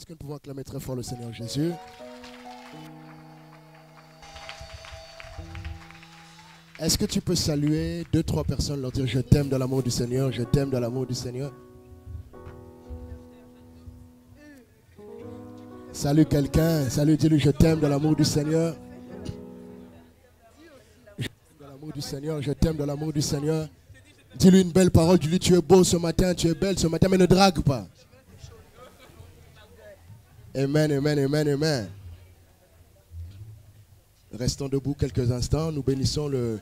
Est-ce que nous pouvons acclamer très fort le Seigneur Jésus? Est-ce que tu peux saluer 2-3 personnes, leur dire je t'aime dans l'amour du Seigneur, je t'aime dans l'amour du Seigneur? Salue quelqu'un, salut, dis-lui je t'aime dans l'amour du Seigneur. Je t'aime dans l'amour du Seigneur, je t'aime dans l'amour du Seigneur. Dis-lui une belle parole, dis-lui tu es beau ce matin, tu es belle ce matin, mais ne drague pas. Amen, amen, amen, amen. Restons debout quelques instants, nous bénissons le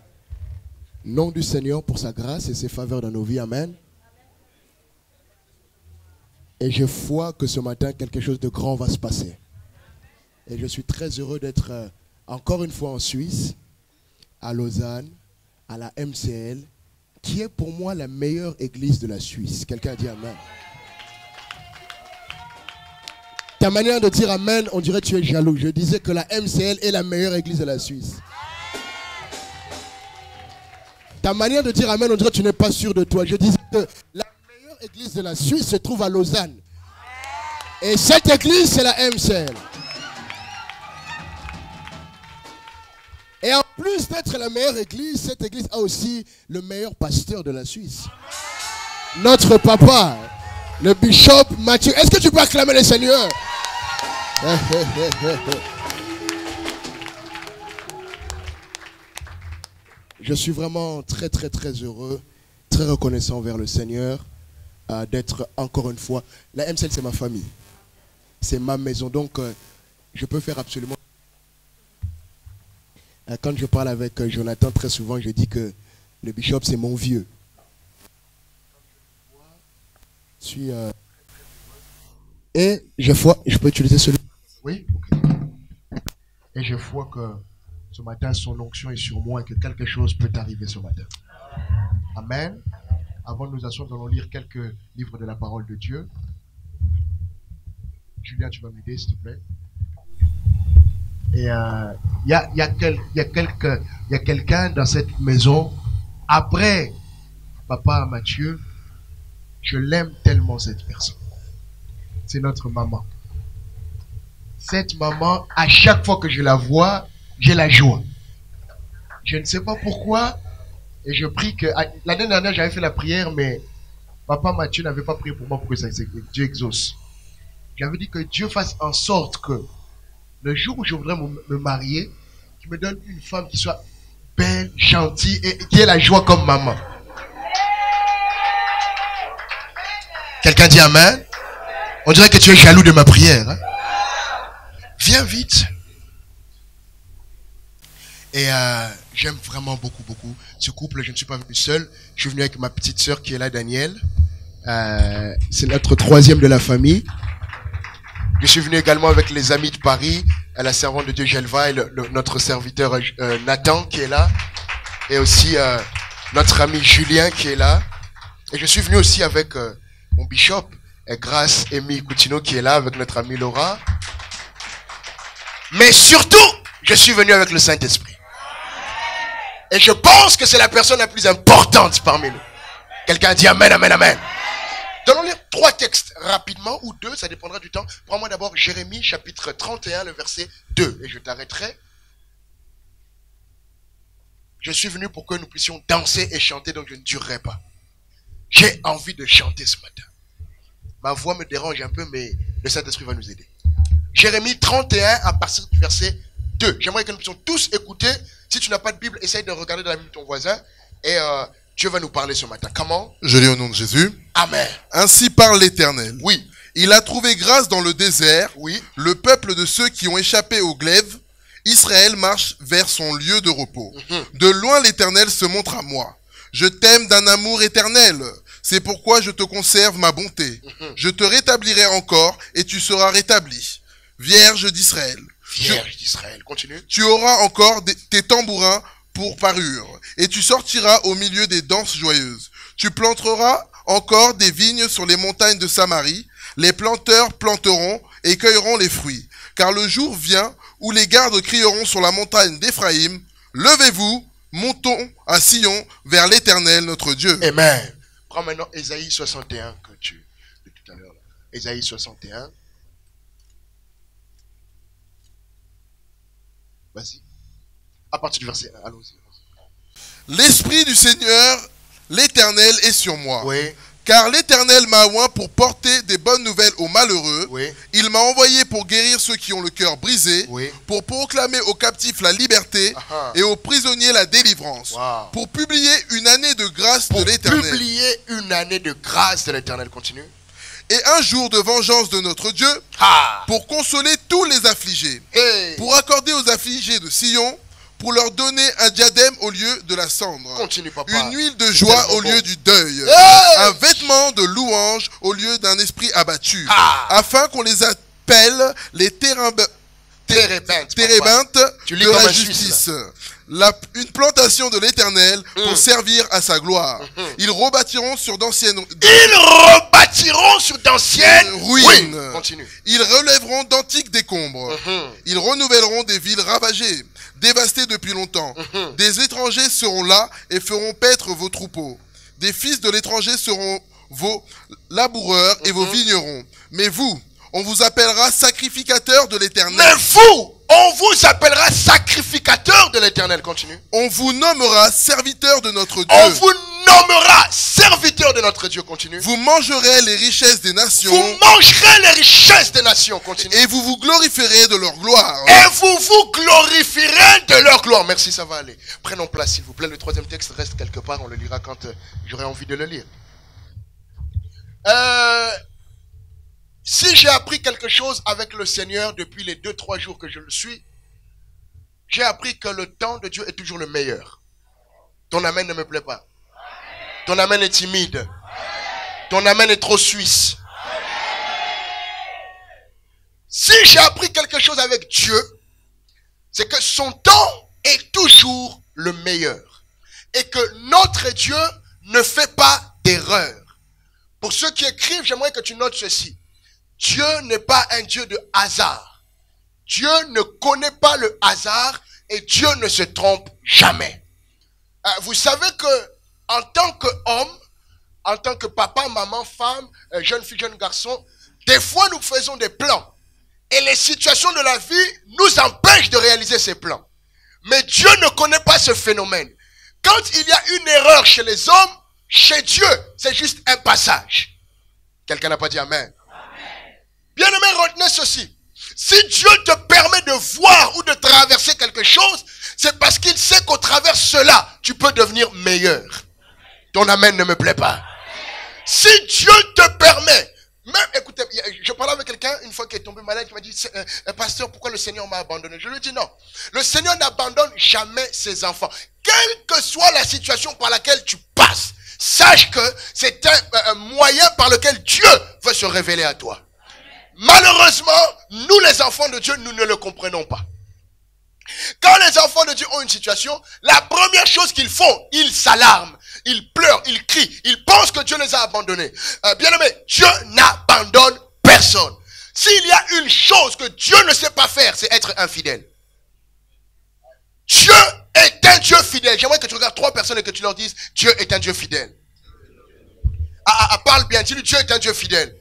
nom du Seigneur pour sa grâce et ses faveurs dans nos vies, amen. Et je vois que ce matin, quelque chose de grand va se passer. Et je suis très heureux d'être encore une fois en Suisse, à Lausanne, à la MCL, qui est pour moi la meilleure église de la Suisse. Quelqu'un a dit amen. Ta manière de dire amen, on dirait que tu es jaloux. Je disais que la MCL est la meilleure église de la Suisse. Ta manière de dire amen, on dirait que tu n'es pas sûr de toi. Je disais que la meilleure église de la Suisse se trouve à Lausanne. Et cette église, c'est la MCL. Et en plus d'être la meilleure église, cette église a aussi le meilleur pasteur de la Suisse. Notre papa, le bishop Mathieu. Est-ce que tu peux acclamer le Seigneur? Je suis vraiment très très très heureux, très reconnaissant envers le Seigneur d'être encore une fois. La MCL, c'est ma famille. C'est ma maison, donc je peux faire absolument... Quand je parle avec Jonathan, très souvent, je dis que le bishop, c'est mon vieux. Je suis... Et je vois... Je peux utiliser celui... Oui, ok. Et je vois que ce matin, son onction est sur moi et que quelque chose peut arriver ce matin. Amen. Avant de nous asseoir, nous allons lire quelques livres de la parole de Dieu. Julien, tu vas m'aider, s'il te plaît. Et il y a quelqu'un dans cette maison. Après papa Mathieu, je l'aime tellement cette personne. C'est notre maman. Cette maman, à chaque fois que je la vois, j'ai la joie. Je ne sais pas pourquoi. Et je prie que... L'année dernière, j'avais fait la prière, mais papa Mathieu n'avait pas prié pour moi pour que Dieu exauce. J'avais dit que Dieu fasse en sorte que le jour où je voudrais me marier, qu'il me donne une femme qui soit belle, gentille et qui ait la joie comme maman. Quelqu'un dit amen? On dirait que tu es jaloux de ma prière. Hein? Viens vite. Et j'aime vraiment beaucoup, beaucoup ce couple. Je ne suis pas venu seul. Je suis venu avec ma petite sœur qui est là, Danielle. C'est notre troisième de la famille. Je suis venu également avec les amis de Paris, la servante de Dieu Gelva et notre serviteur Nathan qui est là. Et aussi notre ami Julien qui est là. Et je suis venu aussi avec mon bishop, Grâce Amy Coutinho qui est là, avec notre amie Laura. Mais surtout, je suis venu avec le Saint-Esprit. Et je pense que c'est la personne la plus importante parmi nous. Quelqu'un dit amen, amen, amen. Nous allons lire 3 textes rapidement, ou 2, ça dépendra du temps. Prends-moi d'abord Jérémie chapitre 31, le verset 2, et je t'arrêterai. Je suis venu pour que nous puissions danser et chanter, donc je ne durerai pas. J'ai envie de chanter ce matin. Ma voix me dérange un peu, mais le Saint-Esprit va nous aider. Jérémie 31, à partir du verset 2. J'aimerais que nous puissions tous écouter. Si tu n'as pas de Bible, essaye de regarder dans la Bible de ton voisin, et Dieu va nous parler ce matin. Comment? Je lis au nom de Jésus. Amen. Ainsi parle l'Éternel. Oui. Il a trouvé grâce dans le désert. Oui. Le peuple de ceux qui ont échappé au glaive. Israël marche vers son lieu de repos. De loin l'Éternel se montre à moi. Je t'aime d'un amour éternel. C'est pourquoi je te conserve ma bonté. Je te rétablirai encore et tu seras rétabli. Vierge d'Israël. Vierge d'Israël. Continue. Tu auras encore tes tambourins pour parure, et tu sortiras au milieu des danses joyeuses. Tu planteras encore des vignes sur les montagnes de Samarie. Les planteurs planteront et cueilleront les fruits. Car le jour vient où les gardes crieront sur la montagne d'Éphraïm, levez-vous, montons à Sion vers l'Éternel notre Dieu. Amen. Prends maintenant Ésaïe 61 que tu de tout à l'heure. Ésaïe 61. Vas-y. À partir du verset 1, allons-y. L'Esprit du Seigneur, l'Éternel, est sur moi. Oui. Car l'Éternel m'a oint pour porter des bonnes nouvelles aux malheureux. Oui. Il m'a envoyé pour guérir ceux qui ont le cœur brisé, Oui. pour proclamer aux captifs la liberté et aux prisonniers la délivrance, Wow. pour publier une année de grâce de l'Éternel. Publier une année de grâce de l'Éternel. Continue. Et un jour de vengeance de notre Dieu, pour consoler tous les affligés, pour accorder aux affligés de Sion, pour leur donner un diadème au lieu de la cendre, Continue, papa. une huile de joie au lieu du deuil, un vêtement de louange au lieu d'un esprit abattu, afin qu'on les appelle les térébintes de la justice. Une plantation de l'Éternel pour servir à sa gloire. Ils rebâtiront sur d'anciennes ruines. Oui. Continue. Ils relèveront d'antiques décombres. Ils renouvelleront des villes ravagées, dévastées depuis longtemps. Des étrangers seront là et feront paître vos troupeaux. Des fils de l'étranger seront vos laboureurs et vos vignerons. Mais vous, on vous appellera sacrificateurs de l'Éternel. Mais vous, on vous appellera sacrificateur de l'Éternel. Continue. On vous nommera serviteur de notre Dieu. On vous nommera serviteur de notre Dieu. Continue. Vous mangerez les richesses des nations. Vous mangerez les richesses des nations. Continue. Et vous vous glorifierez de leur gloire. Et vous vous glorifierez de leur gloire. Merci, ça va aller. Prenons place, s'il vous plaît. Le troisième texte reste quelque part. On le lira quand j'aurai envie de le lire. Si j'ai appris quelque chose avec le Seigneur depuis les 2-3 jours que je le suis, j'ai appris que le temps de Dieu est toujours le meilleur. Ton amen ne me plaît pas. Ton amen est timide. Ton amen est trop suisse. Si j'ai appris quelque chose avec Dieu, c'est que son temps est toujours le meilleur. Et que notre Dieu ne fait pas d'erreur. Pour ceux qui écrivent, j'aimerais que tu notes ceci. Dieu n'est pas un Dieu de hasard. Dieu ne connaît pas le hasard et Dieu ne se trompe jamais. Vous savez que en tant qu'homme, en tant que papa, maman, femme, jeune fille, jeune garçon, des fois nous faisons des plans. Et les situations de la vie nous empêchent de réaliser ces plans. Mais Dieu ne connaît pas ce phénomène. Quand il y a une erreur chez les hommes, chez Dieu, c'est juste un passage. Quelqu'un n'a pas dit amen. Bien-aimé, retenez ceci. Si Dieu te permet de voir ou de traverser quelque chose, c'est parce qu'il sait qu'au travers de cela, tu peux devenir meilleur. Ton amen ne me plaît pas. Si Dieu te permet, même, écoutez, je parlais avec quelqu'un une fois qui est tombé malade, qui m'a dit, pasteur, pourquoi le Seigneur m'a abandonné? Je lui ai dit non. Le Seigneur n'abandonne jamais ses enfants. Quelle que soit la situation par laquelle tu passes, sache que c'est un moyen par lequel Dieu veut se révéler à toi. Malheureusement, nous les enfants de Dieu, nous ne le comprenons pas. Quand les enfants de Dieu ont une situation, la première chose qu'ils font, ils s'alarment, ils pleurent, ils crient, ils pensent que Dieu les a abandonnés. Bien aimé, Dieu n'abandonne personne. S'il y a une chose que Dieu ne sait pas faire, c'est être infidèle. Dieu est un Dieu fidèle. J'aimerais que tu regardes 3 personnes et que tu leur dises, Dieu est un Dieu fidèle. Parle bien, dis-lui, Dieu est un Dieu fidèle.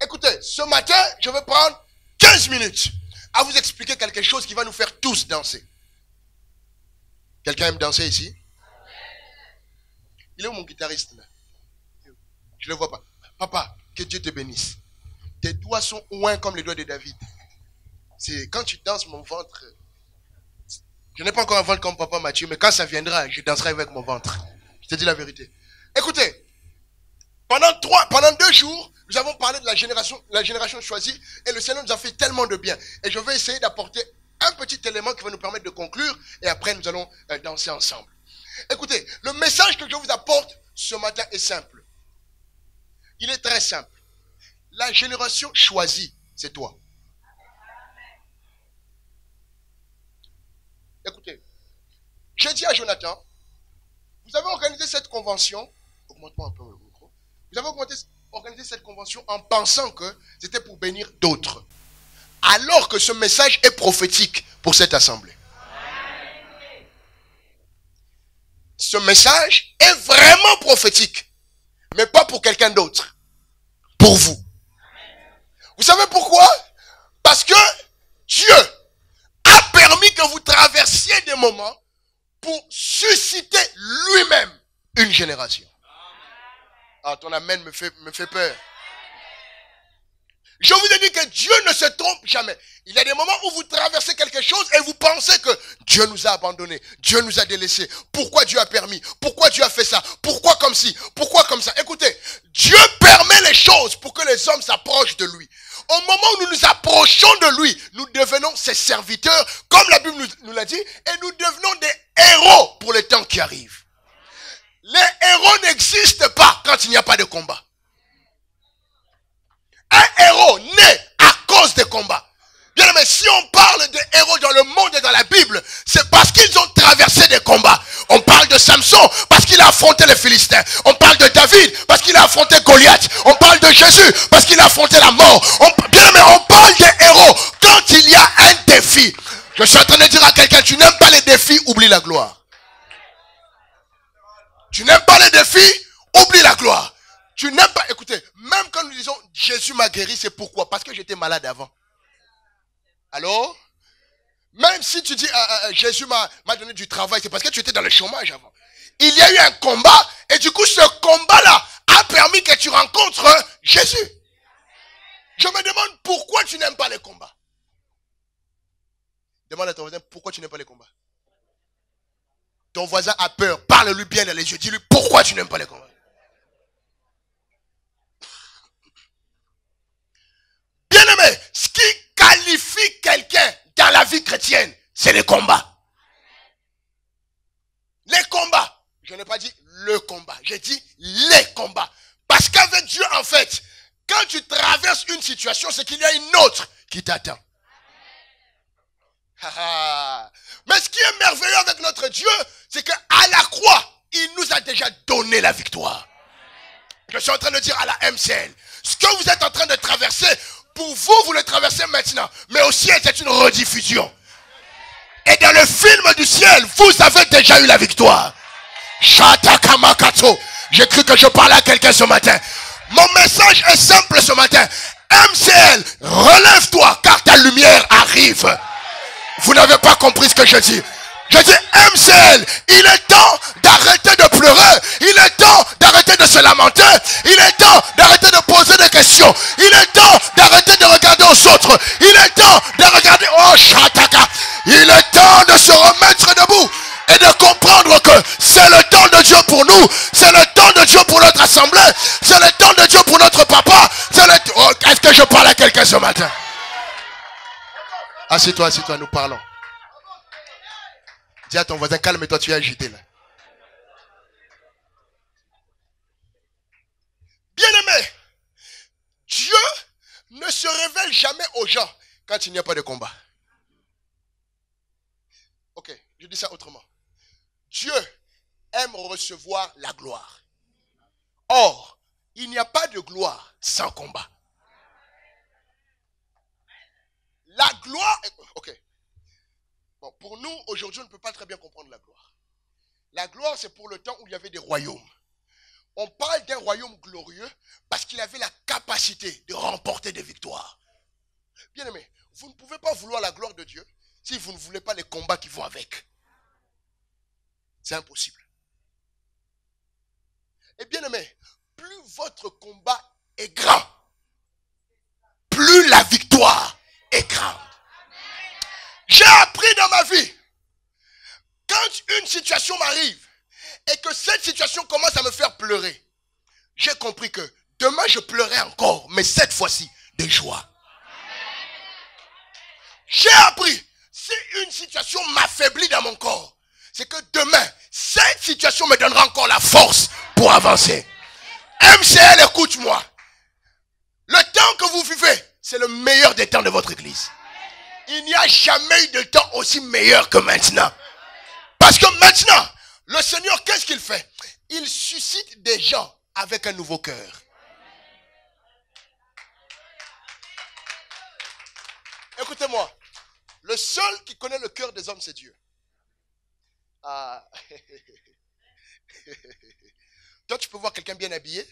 Écoutez, ce matin, je vais prendre 15 minutes à vous expliquer quelque chose qui va nous faire tous danser. Quelqu'un aime danser ici? Il est où mon guitariste là? Je ne le vois pas. Papa, que Dieu te bénisse. Tes doigts sont ouins comme les doigts de David. C'est quand tu danses mon ventre. Je n'ai pas encore un ventre comme papa Mathieu, mais quand ça viendra, je danserai avec mon ventre. Je te dis la vérité. Écoutez, pendant 2 jours, nous avons parlé de la génération choisie et le Seigneur nous a fait tellement de bien. Et je vais essayer d'apporter un petit élément qui va nous permettre de conclure et après nous allons danser ensemble. Écoutez, le message que je vous apporte ce matin est simple. Il est très simple. La génération choisie, c'est toi. Écoutez, j'ai dit à Jonathan, vous avez organisé cette convention, augmente-moi un peu le micro, vous avez organisé cette convention en pensant que c'était pour bénir d'autres. Alors que ce message est prophétique pour cette assemblée. Ce message est vraiment prophétique, mais pas pour quelqu'un d'autre. Pour vous. Vous savez pourquoi? Parce que Dieu moment pour susciter lui-même une génération. Ah, ton amen me fait peur. Je vous ai dit que Dieu ne se trompe jamais. Il y a des moments où vous traversez quelque chose et vous pensez que Dieu nous a abandonnés, Dieu nous a délaissés. Pourquoi Dieu a permis? Pourquoi Dieu a fait ça? Pourquoi comme ci? Pourquoi comme ça? Écoutez, Dieu permet les choses pour que les hommes s'approchent de lui. Au moment où nous nous approchons de lui, nous devenons ses serviteurs, comme la Bible nous l'a dit, et nous devenons des héros pour les temps qui arrivent. Les héros n'existent pas quand il n'y a pas de combat. Un héros naît à cause des combats. Bien aimé, si on parle de héros dans le monde et dans la Bible, c'est parce qu'ils ont traversé des combats. On parle de Samson parce qu'il a affronté les Philistins. On parle de David parce qu'il a affronté Goliath. On parle de Jésus parce qu'il a affronté la mort. Bien aimé, on parle des héros quand il y a un défi. Je suis en train de dire à quelqu'un, tu n'aimes pas les défis, oublie la gloire. Tu n'aimes pas les défis, oublie la gloire. Tu n'aimes pas, écoutez, même quand nous disons Jésus m'a guéri, c'est pourquoi? Parce que j'étais malade avant. Allô? Même si tu dis Jésus m'a donné du travail, c'est parce que tu étais dans le chômage avant. Il y a eu un combat et du coup ce combat-là a permis que tu rencontres Jésus. Je me demande pourquoi tu n'aimes pas les combats. Demande à ton voisin pourquoi tu n'aimes pas les combats. Ton voisin a peur, parle-lui bien dans les yeux, dis-lui pourquoi tu n'aimes pas les combats. Bien-aimé, ce qui qualifie quelqu'un dans la vie chrétienne, c'est les combats. Les combats. Je n'ai pas dit le combat, j'ai dit les combats. Parce qu'avec Dieu, en fait, quand tu traverses une situation, c'est qu'il y a une autre qui t'attend. Mais ce qui est merveilleux avec notre Dieu, c'est qu'à la croix, il nous a déjà donné la victoire. Je suis en train de dire à la MCL, ce que vous êtes en train de traverser, pour vous, vous le traversez maintenant. Mais au ciel, c'est une rediffusion. Et dans le film du ciel, vous avez déjà eu la victoire. Shatakamakato. J'ai cru que je parlais à quelqu'un ce matin. Mon message est simple ce matin. MCL, relève-toi car ta lumière arrive. Vous n'avez pas compris ce que je dis. Je dis MCL, il est temps d'arrêter de pleurer. Il est temps d'arrêter de se lamenter. Il est temps d'arrêter de poser des questions. Il est temps d'arrêter de regarder aux autres. Il est temps de regarder... Oh, Shataka. Il est temps de se remettre debout et de comprendre que c'est le temps de Dieu pour nous. C'est le temps de Dieu pour notre assemblée. C'est le temps de Dieu pour notre papa. Oh, est-ce que je parle à quelqu'un ce matin? Assieds-toi, nous parlons. Dis à ton voisin, calme-toi, tu es agité là. Bien-aimé, Dieu ne se révèle jamais aux gens quand il n'y a pas de combat. Ok, je dis ça autrement. Dieu aime recevoir la gloire. Or, il n'y a pas de gloire sans combat. La gloire... Ok. Bon, pour nous, aujourd'hui, on ne peut pas très bien comprendre la gloire. La gloire, c'est pour le temps où il y avait des royaumes. On parle d'un royaume glorieux parce qu'il avait la capacité de remporter des victoires. Bien aimé, vous ne pouvez pas vouloir la gloire de Dieu si vous ne voulez pas les combats qui vont avec. C'est impossible. Et bien aimé, plus votre combat est grand, plus la victoire est grande. J'ai appris dans ma vie, quand une situation m'arrive et que cette situation commence à me faire pleurer, j'ai compris que demain je pleurerai encore, mais cette fois-ci de joie. J'ai appris, si une situation m'affaiblit dans mon corps, c'est que demain, cette situation me donnera encore la force pour avancer. MCL, écoute-moi. Le temps que vous vivez, c'est le meilleur des temps de votre église. Il n'y a jamais eu de temps aussi meilleur que maintenant. Parce que maintenant, le Seigneur, qu'est-ce qu'il fait? Il suscite des gens avec un nouveau cœur. Écoutez-moi, le seul qui connaît le cœur des hommes, c'est Dieu. Ah. Toi, tu peux voir quelqu'un bien habillé,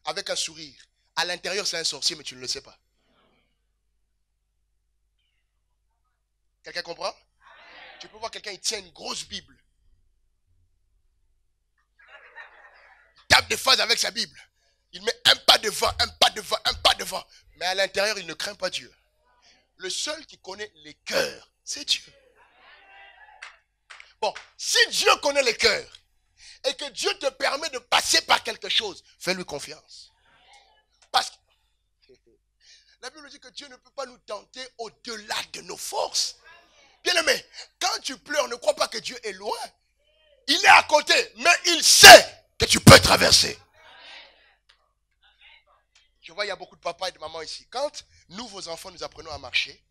avec un sourire. À l'intérieur, c'est un sorcier, mais tu ne le sais pas. Quelqu'un comprend? Tu peux voir quelqu'un, il tient une grosse Bible. Il tape des phases avec sa Bible. Il met un pas devant, un pas devant, un pas devant. Mais à l'intérieur, il ne craint pas Dieu. Le seul qui connaît les cœurs, c'est Dieu. Bon, si Dieu connaît les cœurs et que Dieu te permet de passer par quelque chose, fais-lui confiance. Parce que la Bible dit que Dieu ne peut pas nous tenter au-delà de nos forces. Bien-aimé, quand tu pleures, ne crois pas que Dieu est loin. Il est à côté, mais il sait que tu peux traverser. Je vois, il y a beaucoup de papas et de mamans ici. Quand nous, vos enfants, nous apprenons à marcher,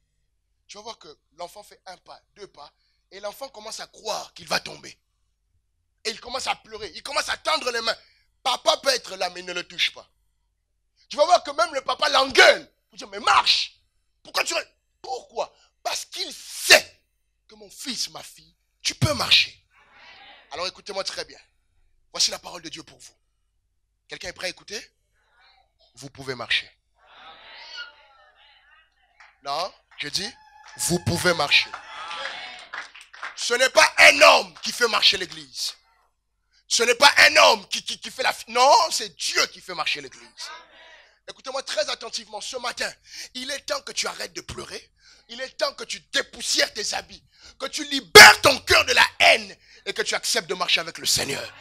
tu vas voir que l'enfant fait un pas, deux pas, et l'enfant commence à croire qu'il va tomber. Et il commence à pleurer, il commence à tendre les mains. Papa peut être là, mais il ne le touche pas. Tu vas voir que même le papa l'engueule. Il dit, mais marche. Pourquoi tu... Pourquoi? Parce qu'il sait que mon fils, ma fille, tu peux marcher. Alors écoutez-moi très bien. Voici la parole de Dieu pour vous. Quelqu'un est prêt à écouter? Vous pouvez marcher. Non, je dis, vous pouvez marcher. Ce n'est pas un homme qui fait marcher l'église. Ce n'est pas un homme qui fait la... Non, c'est Dieu qui fait marcher l'église. Écoutez-moi très attentivement, ce matin, il est temps que tu arrêtes de pleurer. Il est temps que tu dépoussières tes habits. Que tu libères ton cœur de la haine et que tu acceptes de marcher avec le Seigneur.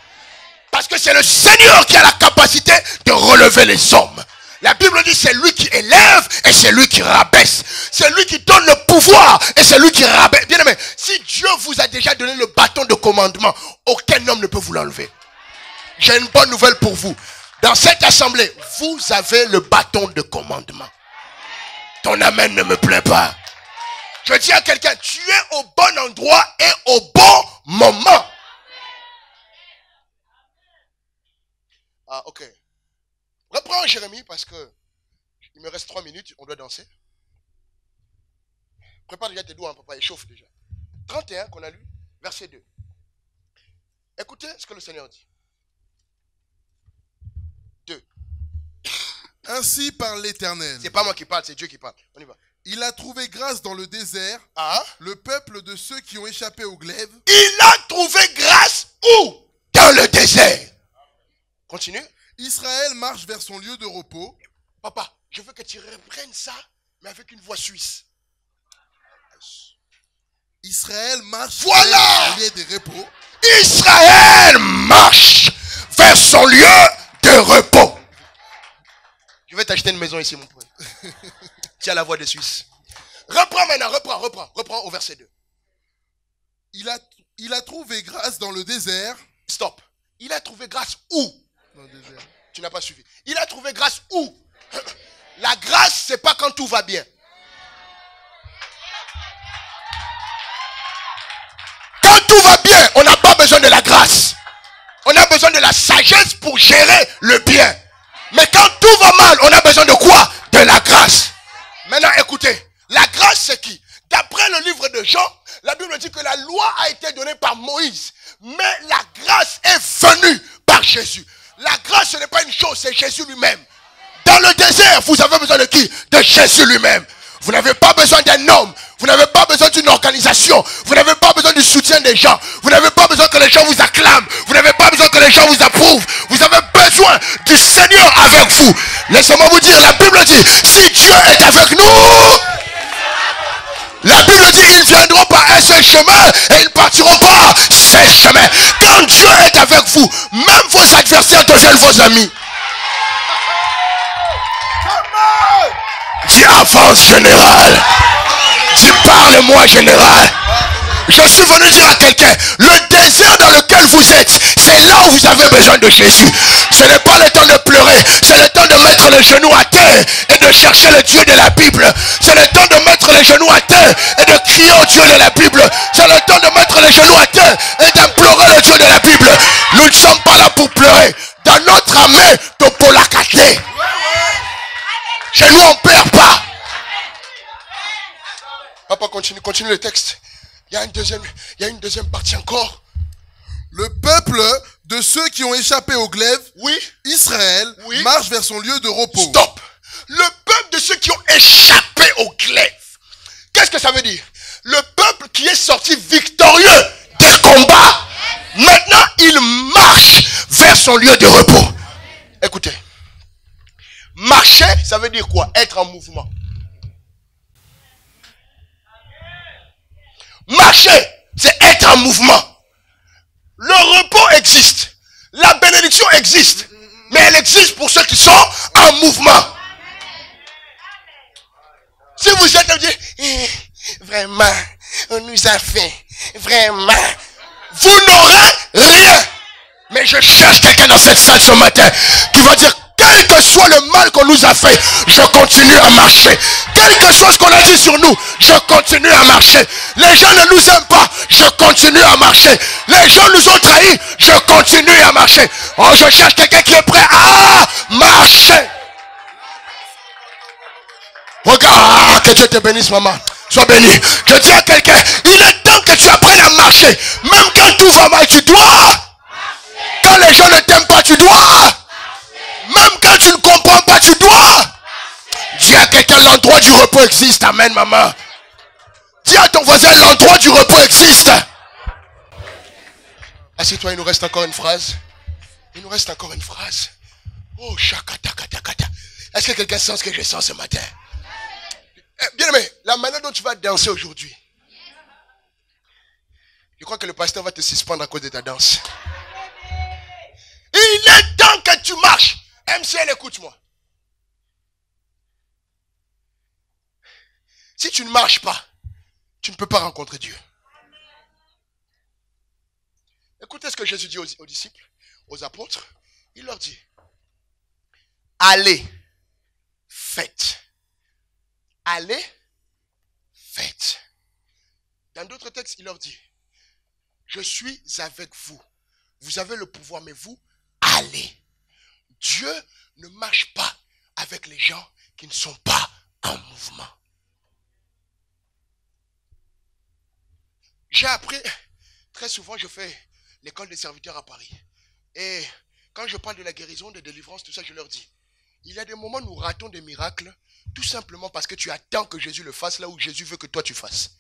Parce que c'est le Seigneur qui a la capacité de relever les hommes. La Bible dit c'est lui qui élève et c'est lui qui rabaisse. C'est lui qui donne le pouvoir et c'est lui qui rabaisse. Bien aimé, si Dieu vous a déjà donné le bâton de commandement, aucun homme ne peut vous l'enlever. J'ai une bonne nouvelle pour vous. Dans cette assemblée, vous avez le bâton de commandement. Ton amen ne me plaît pas. Je dis à quelqu'un, tu es au bon endroit et au bon moment. Ah, ok. Reprends Jérémie parce que il me reste 3 minutes, on doit danser. Prépare déjà tes doigts, papa, échauffe déjà. 31 qu'on a lu, verset 2. Écoutez ce que le Seigneur dit. 2. Ainsi parle l'Éternel. C'est pas moi qui parle, c'est Dieu qui parle. On y va. Il a trouvé grâce dans le désert, le peuple de ceux qui ont échappé au glaive. Il a trouvé grâce où? Dans le désert. Continue. Israël marche vers son lieu de repos. Papa, je veux que tu reprennes ça, mais avec une voix suisse. Israël marche voilà! vers son lieu de repos. Israël marche vers son lieu de repos. Je vais t'acheter une maison ici, mon frère. Tu as la voix de Suisse. Reprends maintenant, reprends au verset 2. Il a trouvé grâce dans le désert. Stop. Il a trouvé grâce où? Dans le désert. Tu n'as pas suivi. Il a trouvé grâce où? La grâce, c'est pas quand tout va bien. Quand tout va bien, on n'a pas besoin de la grâce. On a besoin de la sagesse pour gérer le bien. Mais quand tout va mal, on a besoin de quoi? De la grâce. Maintenant, écoutez. La grâce, c'est qui? D'après le livre de Jean, la Bible dit que la loi a été donnée par Moïse. Mais la grâce est venue par Jésus. La grâce, ce n'est pas une chose, c'est Jésus lui-même. Dans le désert, vous avez besoin de qui? De Jésus lui-même. Vous n'avez pas besoin d'un homme. Vous n'avez pas besoin d'une organisation. Vous n'avez pas besoin du soutien des gens. Vous n'avez pas besoin que les gens vous acclament. Vous n'avez pas besoin que les gens vous approuvent. Vous avez besoin du Seigneur avec vous. Laissez-moi vous dire, la Bible dit, si Dieu est avec nous, la Bible dit, ils viendront par un seul chemin et ils partiront par 16 chemins. Quand Dieu est avec vous, même vos adversaires deviennent vos amis. Dis avance général. Dis parle-moi général. Je suis venu dire à quelqu'un, le désert dans lequel vous êtes, c'est là où vous avez besoin de Jésus. Ce n'est pas le temps de pleurer, c'est le temps de mettre les genoux à terre et de chercher le Dieu de la Bible. C'est le temps de mettre les genoux à terre et de crier au Dieu de la Bible. C'est le temps de mettre les genoux à terre et d'implorer le Dieu de la Bible. Nous ne sommes pas là pour pleurer. Dans notre armée, de Polakate. Chez nous, on ne pleure pas. Papa, continue le texte. Il y a une deuxième partie encore. Le peuple de ceux qui ont échappé au glaive, oui, Israël, oui, marche vers son lieu de repos. Stop. Le peuple de ceux qui ont échappé au glaive. Qu'est-ce que ça veut dire? Le peuple qui est sorti victorieux ton lieu de repos. Écoutez. Marcher, ça veut dire quoi? Être en mouvement. Marcher, c'est être en mouvement. Le repos existe. La bénédiction existe. Mais elle existe pour ceux qui sont en mouvement. Si vous êtes vraiment, on nous a fait, vraiment, vous n'aurez rien. Mais je cherche quelqu'un dans cette salle ce matin qui va dire, quel que soit le mal qu'on nous a fait, je continue à marcher. Quel que soit ce qu'on a dit sur nous, je continue à marcher. Les gens ne nous aiment pas, je continue à marcher. Les gens nous ont trahis, je continue à marcher. Oh, je cherche quelqu'un qui est prêt à marcher. Regarde, que Dieu te bénisse, maman. Sois béni. Je dis à quelqu'un, il est temps que tu apprennes à marcher. Même quand tout va mal, tu dois. Quand les gens ne t'aiment pas, tu dois. Même quand tu ne comprends pas, tu dois. Dis à quelqu'un, l'endroit du repos existe. Amen, maman. Dis à ton voisin, l'endroit du repos existe. Assieds-toi, il nous reste encore une phrase. Il nous reste encore une phrase. Oh, chakata. Est-ce que quelqu'un sent ce que je sens ce matin? Bien aimé, la manière dont tu vas danser aujourd'hui, je crois que le pasteur va te suspendre à cause de ta danse. Il est temps que tu marches. MCL, écoute-moi. Si tu ne marches pas, tu ne peux pas rencontrer Dieu. Écoutez ce que Jésus dit aux disciples, aux apôtres. Il leur dit, allez, faites. Allez, faites. Dans d'autres textes, il leur dit, je suis avec vous. Vous avez le pouvoir, mais vous, allez. Dieu ne marche pas avec les gens qui ne sont pas en mouvement. J'ai appris, très souvent je fais l'école des serviteurs à Paris. Et quand je parle de la guérison, de délivrance, tout ça, je leur dis, il y a des moments où nous ratons des miracles, tout simplement parce que tu attends que Jésus le fasse là où Jésus veut que toi tu fasses.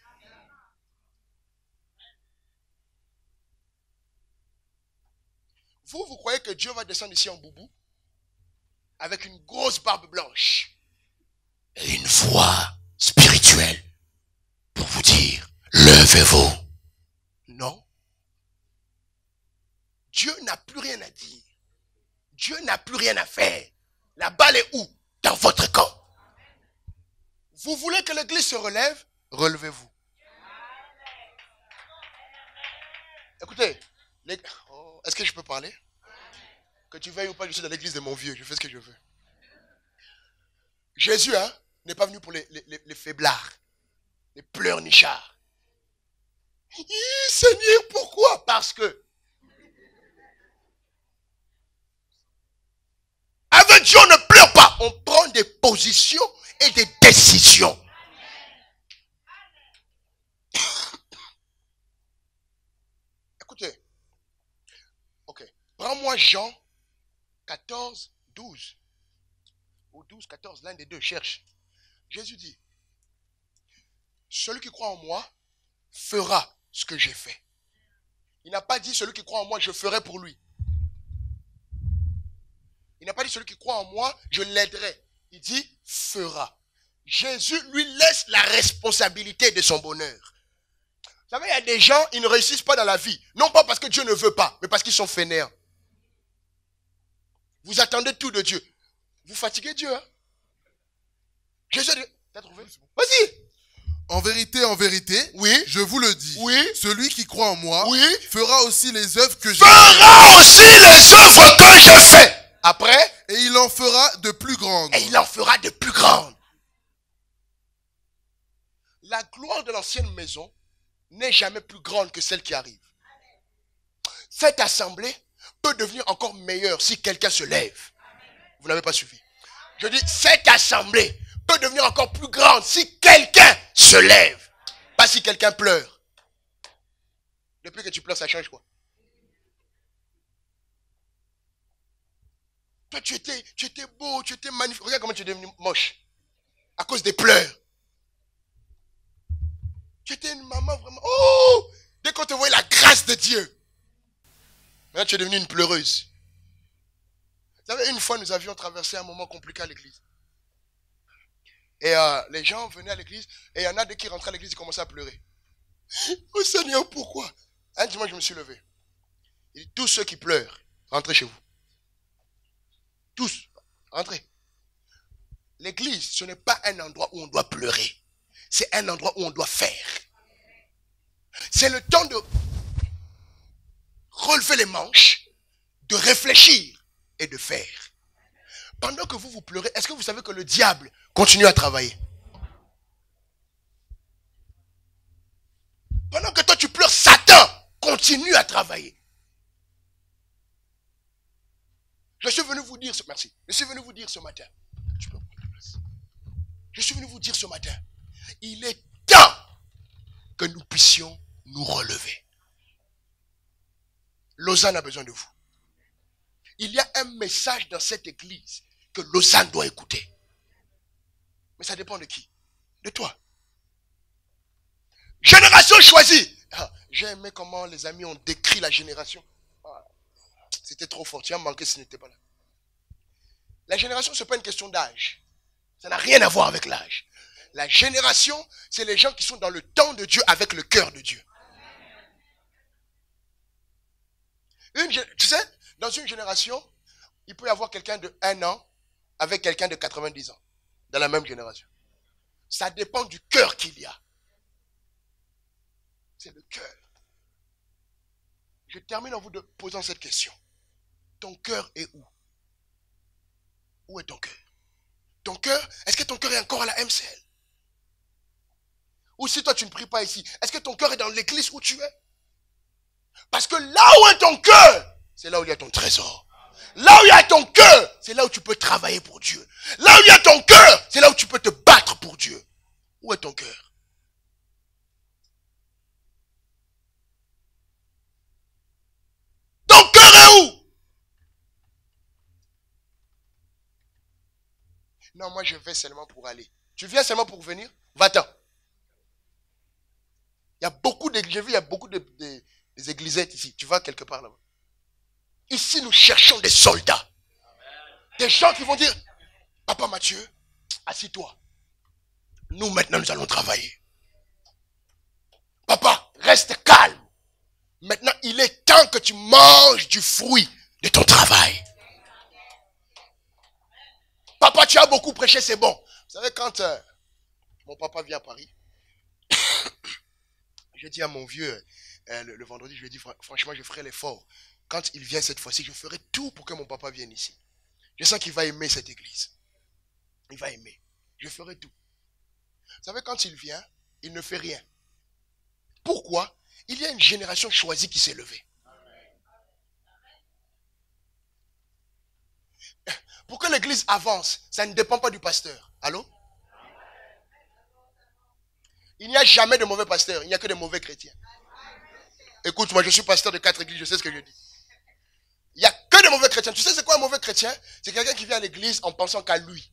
Vous croyez que Dieu va descendre ici en boubou avec une grosse barbe blanche et une voix spirituelle pour vous dire, levez-vous. Non. Dieu n'a plus rien à dire. Dieu n'a plus rien à faire. La balle est où? Dans votre camp. Vous voulez que l'église se relève? Relevez-vous. Écoutez, est-ce que je peux parler? Que tu veuilles ou pas, je suis dans l'église de mon vieux, je fais ce que je veux. Jésus, n'est pas venu pour les faiblards, les pleurnichards. Seigneur, pourquoi? Parce que avec Dieu, on ne pleure pas. On prend des positions et des décisions. Écoutez. Ok. Prends-moi Jean 14, 12. Ou 12, 14, l'un des deux, cherche. Jésus dit, celui qui croit en moi fera ce que j'ai fait. Il n'a pas dit celui qui croit en moi, je ferai pour lui. Il n'a pas dit celui qui croit en moi, je l'aiderai. Il dit fera. Jésus lui laisse la responsabilité de son bonheur. Vous savez, il y a des gens, ils ne réussissent pas dans la vie. Non pas parce que Dieu ne veut pas, mais parce qu'ils sont fainéants. Vous attendez tout de Dieu. Vous fatiguez Dieu. Jésus dit, t'as trouvé? Vas-y. En vérité, oui, je vous le dis, oui, celui qui croit en moi, oui, fera aussi les œuvres que j'ai fera aussi les œuvres que je fais. Après, et il en fera de plus grandes. Et il en fera de plus grandes. La gloire de l'ancienne maison n'est jamais plus grande que celle qui arrive. Cette assemblée peut devenir encore meilleure si quelqu'un se lève. Vous n'avez pas suivi. Je dis, cette assemblée peut devenir encore plus grande si quelqu'un se lève. Pas si quelqu'un pleure. Depuis que tu pleures, ça change quoi? Toi, tu étais beau, tu étais magnifique. Regarde comment tu es devenu moche. À cause des pleurs. Tu étais une maman vraiment. Oh! Dès qu'on te voyait la grâce de Dieu. Maintenant, tu es devenue une pleureuse. Vous savez, une fois, nous avions traversé un moment compliqué à l'église. Et les gens venaient à l'église, et il y en a dès qu'ils rentraient à l'église, ils commençaient à pleurer. Oh Seigneur, pourquoi? Un dimanche, je me suis levé. Il dit, tous ceux qui pleurent, rentrez chez vous. Tous, rentrez. L'église, ce n'est pas un endroit où on doit pleurer. C'est un endroit où on doit faire. C'est le temps de relever les manches, de réfléchir et de faire. Pendant que vous pleurez, est-ce que vous savez que le diable continue à travailler? Pendant que toi tu pleures, Satan continue à travailler. Je suis venu vous dire ce matin. Je suis venu vous dire ce matin. Je suis venu vous dire ce matin. Il est temps que nous puissions nous relever. Lausanne a besoin de vous. Il y a un message dans cette église que Lausanne doit écouter. Mais ça dépend de qui? De toi. Génération choisie. J'ai aimé comment les amis ont décrit la génération. C'était trop fort. Tu as manqué si ce n'était pas là. La génération, ce n'est pas une question d'âge. Ça n'a rien à voir avec l'âge. La génération, c'est les gens qui sont dans le temps de Dieu avec le cœur de Dieu. Tu sais, dans une génération, il peut y avoir quelqu'un de 1 an avec quelqu'un de 90 ans. Dans la même génération. Ça dépend du cœur qu'il y a. C'est le cœur. Je termine en vous posant cette question. Ton cœur est où? Où est ton cœur? Ton cœur, est-ce que ton cœur est encore à la MCL? Ou si toi tu ne pries pas ici, est-ce que ton cœur est dans l'église où tu es? Parce que là où est ton cœur, c'est là où il y a ton trésor. Là où il y a ton cœur, c'est là où tu peux travailler pour Dieu. Là où il y a ton cœur, c'est là où tu peux te battre pour Dieu. Où est ton cœur? Ton cœur est où? Non, moi je vais seulement pour aller. Tu viens seulement pour venir? Va-t'en. Il y a beaucoup d'églises, j'ai vu, il y a beaucoup des églisettes ici. Tu vas quelque part là-bas. Ici, nous cherchons des soldats. Des gens qui vont dire, Papa Mathieu, assis-toi. Nous, maintenant, nous allons travailler. Papa, reste calme. Maintenant, il est temps que tu manges du fruit de ton travail. Papa, tu as beaucoup prêché, c'est bon. Vous savez, quand mon papa vient à Paris, je dis à mon vieux, le vendredi, je lui ai dit, franchement, je ferai l'effort. Quand il vient cette fois-ci, je ferai tout pour que mon papa vienne ici. Je sens qu'il va aimer cette église. Il va aimer. Je ferai tout. Vous savez, quand il vient, il ne fait rien. Pourquoi? Il y a une génération choisie qui s'est levée. Pour que l'église avance, ça ne dépend pas du pasteur. Allô? Il n'y a jamais de mauvais pasteurs, il n'y a que de mauvais chrétiens. Écoute, moi je suis pasteur de 4 églises, je sais ce que je dis. Il n'y a que de mauvais chrétiens. Tu sais c'est quoi un mauvais chrétien? C'est quelqu'un qui vient à l'église en pensant qu'à lui.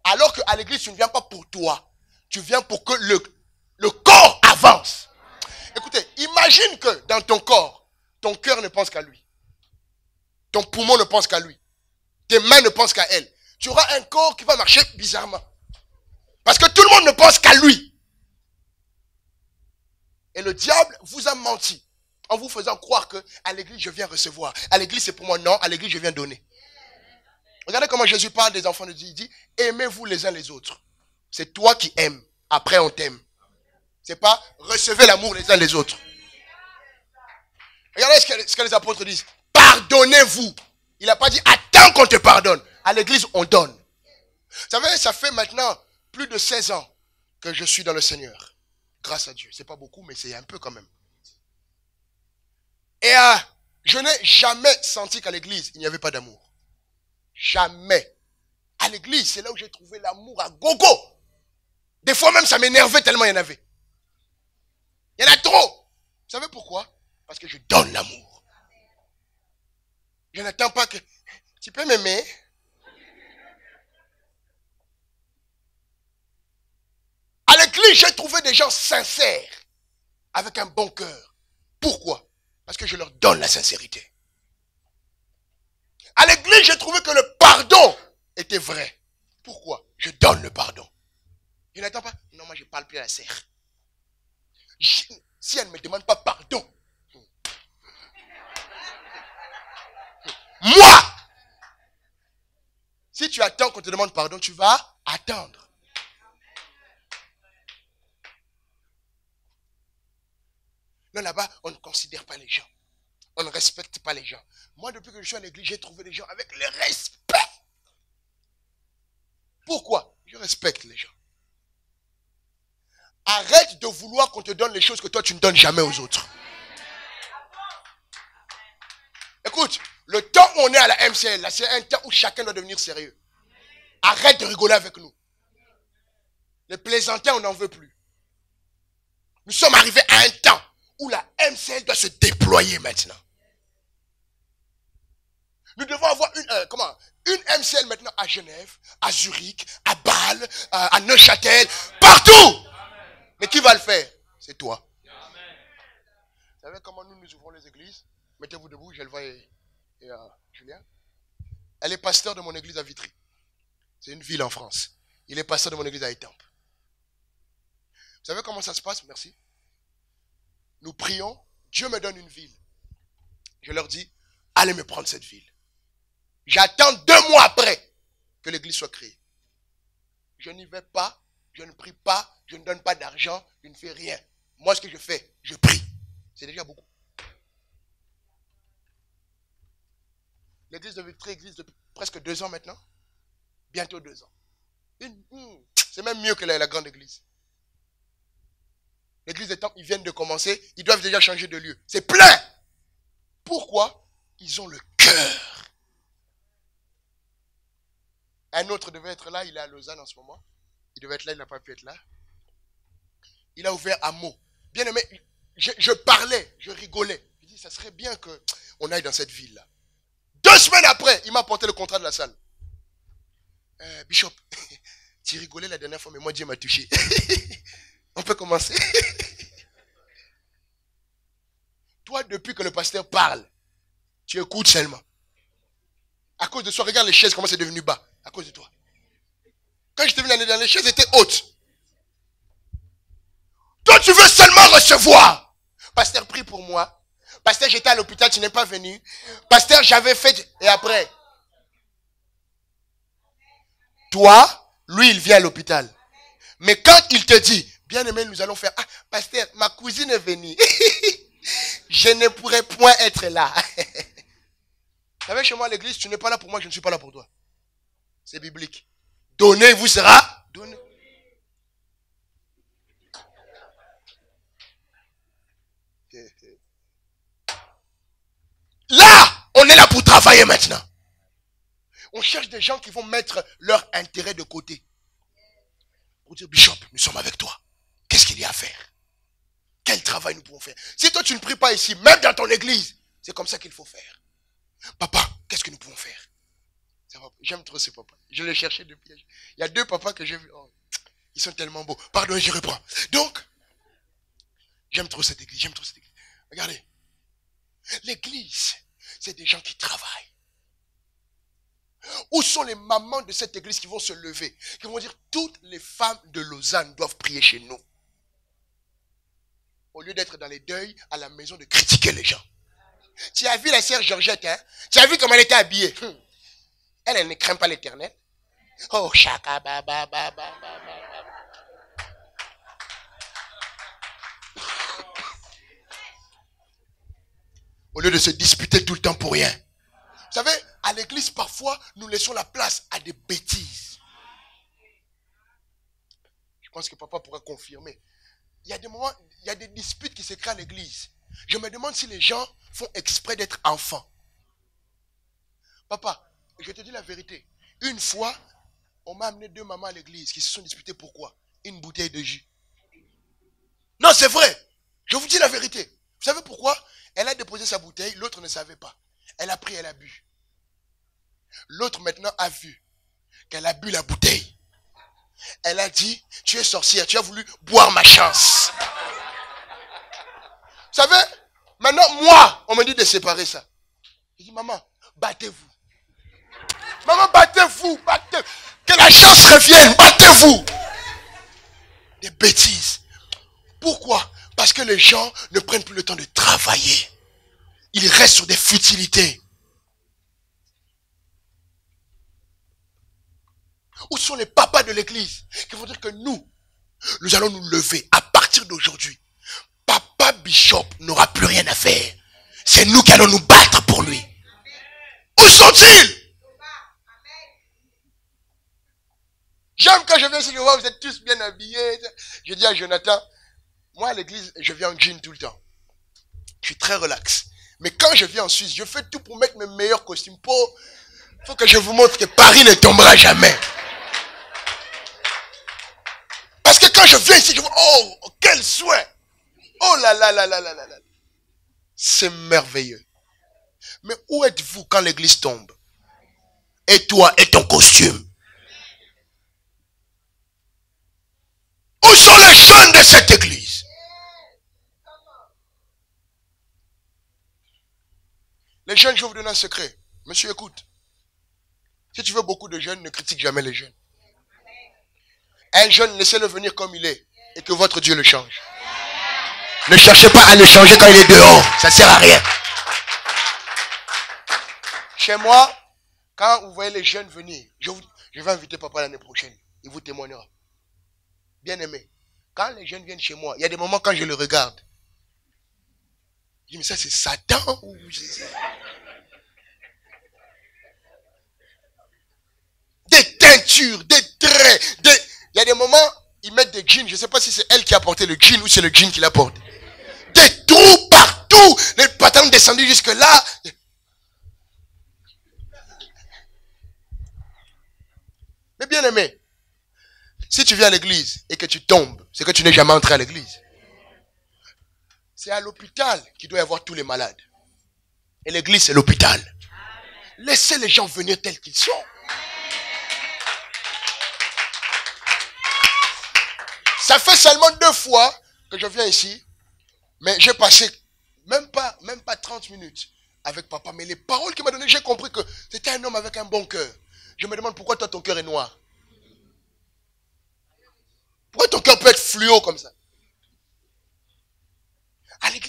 Alors qu'à l'église, tu ne viens pas pour toi. Tu viens pour que le corps avance. Écoutez, imagine que dans ton corps, ton cœur ne pense qu'à lui. Ton poumon ne pense qu'à lui. Tes mains ne pensent qu'à elle. Tu auras un corps qui va marcher bizarrement. Parce que tout le monde ne pense qu'à lui. Et le diable vous a menti. En vous faisant croire que à l'église je viens recevoir. À l'église c'est pour moi. Non, à l'église je viens donner. Regardez comment Jésus parle des enfants de Dieu. Il dit, aimez-vous les uns les autres. C'est toi qui aimes. Après on t'aime. C'est pas recevez l'amour les uns les autres. Regardez ce que les apôtres disent. Pardonnez-vous. Il n'a pas dit attends qu'on te pardonne. À l'église on donne. Vous savez, ça fait maintenant plus de 16 ans que je suis dans le Seigneur. Grâce à Dieu. C'est pas beaucoup, mais c'est un peu quand même. Et je n'ai jamais senti qu'à l'église, il n'y avait pas d'amour. Jamais. À l'église, c'est là où j'ai trouvé l'amour à gogo. Des fois même, ça m'énervait tellement il y en avait. Il y en a trop. Vous savez pourquoi? Parce que je donne l'amour. Je n'attends pas que... Tu peux m'aimer? À l'église, j'ai trouvé des gens sincères, avec un bon cœur. Pourquoi? Parce que je leur donne la sincérité. À l'église, j'ai trouvé que le pardon était vrai. Pourquoi? Je donne le pardon. Je n'attends pas. Non, moi je ne parle plus à la sœur. Si elle ne me demande pas pardon, moi, si tu attends qu'on te demande pardon, tu vas attendre. Non, là-bas, on ne considère pas les gens. On ne respecte pas les gens. Moi, depuis que je suis à l'église, j'ai trouvé des gens avec le respect. Pourquoi? Je respecte les gens. Arrête de vouloir qu'on te donne les choses que toi, tu ne donnes jamais aux autres. Écoute, le temps où on est à la MCL, là, c'est un temps où chacun doit devenir sérieux. Arrête de rigoler avec nous. Les plaisantins, on n'en veut plus. Nous sommes arrivés à un temps où la MCL doit se déployer maintenant. Nous devons avoir une MCL maintenant à Genève, à Zurich, à Bâle, à Neuchâtel, partout. Mais qui va le faire? C'est toi. Vous savez comment nous ouvrons les églises? Mettez-vous debout, je le vois et Julien. Elle est pasteur de mon église à Vitry. C'est une ville en France. Il est pasteur de mon église à Étampes. Vous savez comment ça se passe? Merci. Nous prions, Dieu me donne une ville. Je leur dis, allez me prendre cette ville. J'attends 2 mois après que l'église soit créée. Je n'y vais pas, je ne prie pas, je ne donne pas d'argent, je ne fais rien. Moi, ce que je fais, je prie. C'est déjà beaucoup. L'église de Vitry existe depuis presque 2 ans maintenant. Bientôt 2 ans. C'est même mieux que la grande église. L'église des temps, ils viennent de commencer, ils doivent déjà changer de lieu. C'est plein. Pourquoi? Ils ont le cœur. Un autre devait être là, il est à Lausanne en ce moment. Il devait être là, il n'a pas pu être là. Il a ouvert un mot. Bien aimé, je parlais, je rigolais. Je dis, ça serait bien qu'on aille dans cette ville-là. 2 semaines après, il m'a apporté le contrat de la salle. Bishop, tu rigolais la dernière fois, mais moi Dieu m'a touché. On peut commencer. Toi, depuis que le pasteur parle, tu écoutes seulement. À cause de toi, regarde les chaises, comment c'est devenu bas. À cause de toi. Quand je t'ai vu l'année dernière, les chaises étaient hautes. Toi, tu veux seulement recevoir. Pasteur, prie pour moi. Pasteur, j'étais à l'hôpital, tu n'es pas venu. Pasteur, j'avais fait. Et après? Toi, lui, il vient à l'hôpital. Mais quand il te dit, bien aimé, nous allons faire. Ah, pasteur, ma cousine est venue. Je ne pourrais point être là. Vous savez, chez moi à l'église, tu n'es pas là pour moi, je ne suis pas là pour toi. C'est biblique. Donnez, vous sera donné. Là, on est là pour travailler maintenant. On cherche des gens qui vont mettre leur intérêt de côté. Pour dire, Bishop, nous sommes avec toi. Qu'est-ce qu'il y a à faire? Quel travail nous pouvons faire? Si toi tu ne pries pas ici, même dans ton église, c'est comme ça qu'il faut faire. Papa, qu'est-ce que nous pouvons faire? J'aime trop ces papas. Je les cherchais depuis. Il y a 2 papas que j'ai vus. Oh, ils sont tellement beaux. Pardon, je reprends. Donc, j'aime trop cette église. J'aime trop cette église. Regardez. L'église, c'est des gens qui travaillent. Où sont les mamans de cette église qui vont se lever? Qui vont dire, toutes les femmes de Lausanne doivent prier chez nous. Au lieu d'être dans les deuils, à la maison, de critiquer les gens. Tu as vu la sœur Georgette, hein? Tu as vu comment elle était habillée? Elle ne craint pas l'éternel. Oh, chaka, ba, ba, ba, ba, ba, ba. Au lieu de se disputer tout le temps pour rien. Vous savez, à l'église, parfois, nous laissons la place à des bêtises. Je pense que papa pourra confirmer. Il y a des moments, il y a des disputes qui se créent à l'église. Je me demande si les gens font exprès d'être enfants. Papa, je te dis la vérité. Une fois, on m'a amené 2 mamans à l'église qui se sont disputées. Pourquoi? Une bouteille de jus. Non, c'est vrai. Je vous dis la vérité. Vous savez pourquoi? Elle a déposé sa bouteille, l'autre ne savait pas. Elle a pris, elle a bu. L'autre maintenant a vu qu'elle a bu la bouteille. Elle a dit, tu es sorcière, tu as voulu boire ma chance. Vous savez, maintenant, moi, on me dit de séparer ça. Je dis, maman, battez-vous. Maman, battez-vous, battez. Que la chance revienne, battez-vous. Des bêtises. Pourquoi? Parce que les gens ne prennent plus le temps de travailler. Ils restent sur des futilités. Où sont les papas de l'église qui vont dire que nous allons nous lever à partir d'aujourd'hui. Papa Bishop n'aura plus rien à faire. C'est nous qui allons nous battre pour lui. Où sont-ils? J'aime quand je viens ici, je vois vous êtes tous bien habillés. Je dis à Jonathan, moi à l'église, je viens en jean tout le temps. Je suis très relax. Mais quand je viens en Suisse, je fais tout pour mettre mes meilleurs costumes. Il faut que je vous montre que Paris ne tombera jamais. Parce que quand je viens ici, je vois, oh, quel souhait. Oh là là là là là là là. C'est merveilleux. Mais où êtes-vous quand l'église tombe? Et toi et ton costume? Où sont les jeunes de cette église? Les jeunes, je vais vous donner un secret. Monsieur, écoute. Si tu veux beaucoup de jeunes, ne critique jamais les jeunes. Un jeune, laissez-le venir comme il est. Et que votre Dieu le change. Ne cherchez pas à le changer quand il est dehors. Ça ne sert à rien. Chez moi, quand vous voyez les jeunes venir, je vais inviter papa l'année prochaine. Il vous témoignera. Bien aimé. Quand les jeunes viennent chez moi, il y a des moments quand je le regarde. Je dis, mais ça c'est Satan ou des teintures, des traits, il y a des moments, ils mettent des jeans. Je ne sais pas si c'est elle qui a porté le jean ou c'est le jean qui l'a porté. Des trous partout. Les pantalons descendus jusque là. Mais bien aimé, si tu viens à l'église et que tu tombes, c'est que tu n'es jamais entré à l'église. C'est à l'hôpital qu'il doit y avoir tous les malades. Et l'église, c'est l'hôpital. Laissez les gens venir tels qu'ils sont. Ça fait seulement 2 fois que je viens ici, mais j'ai passé même pas 30 minutes avec papa. Mais les paroles qu'il m'a données, j'ai compris que c'était un homme avec un bon cœur. Je me demande pourquoi toi ton cœur est noir. Pourquoi ton cœur peut être fluo comme ça?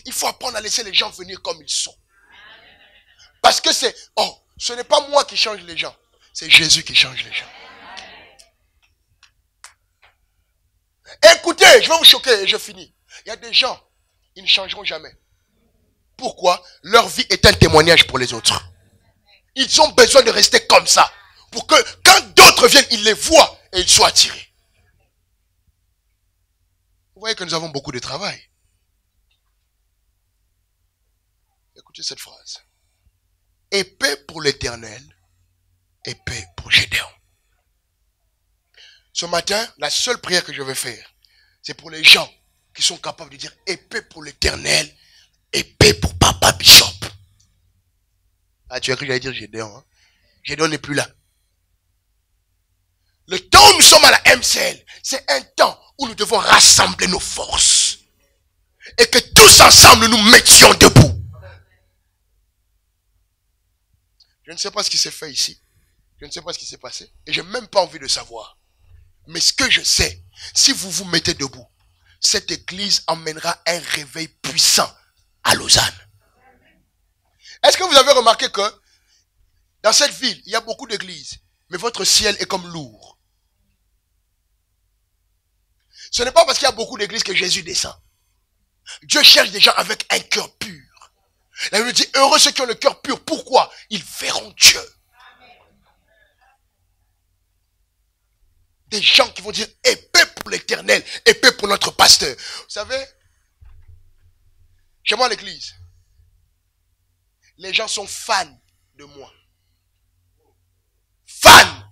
Il faut apprendre à laisser les gens venir comme ils sont. Parce que ce n'est pas moi qui change les gens, c'est Jésus qui change les gens. Écoutez, je vais vous choquer et je finis. Il y a des gens, ils ne changeront jamais. Pourquoi? Leur vie est un témoignage pour les autres. Ils ont besoin de rester comme ça. Pour que quand d'autres viennent, ils les voient et ils soient attirés. Vous voyez que nous avons beaucoup de travail. Écoutez cette phrase. Épée pour l'Éternel, épée pour Gédéon. Ce matin, la seule prière que je vais faire, c'est pour les gens qui sont capables de dire épée pour l'Éternel, épée pour Papa Bishop. Ah, tu as cru que j'allais dire Gédéon. Hein? Gédéon n'est plus là. Le temps où nous sommes à la MCL, c'est un temps où nous devons rassembler nos forces. Et que tous ensemble, nous nous mettions debout. Je ne sais pas ce qui s'est fait ici. Je ne sais pas ce qui s'est passé. Et je n'ai même pas envie de savoir. Mais ce que je sais, si vous vous mettez debout, cette église emmènera un réveil puissant à Lausanne. Est-ce que vous avez remarqué que dans cette ville, il y a beaucoup d'églises, mais votre ciel est comme lourd? Ce n'est pas parce qu'il y a beaucoup d'églises que Jésus descend. Dieu cherche des gens avec un cœur pur. La Bible dit, heureux ceux qui ont le cœur pur. Pourquoi? Ils verront Dieu. Des gens qui vont dire épée pour l'Éternel, épée pour notre pasteur. Vous savez, chez moi à l'église, les gens sont fans de moi. Fans.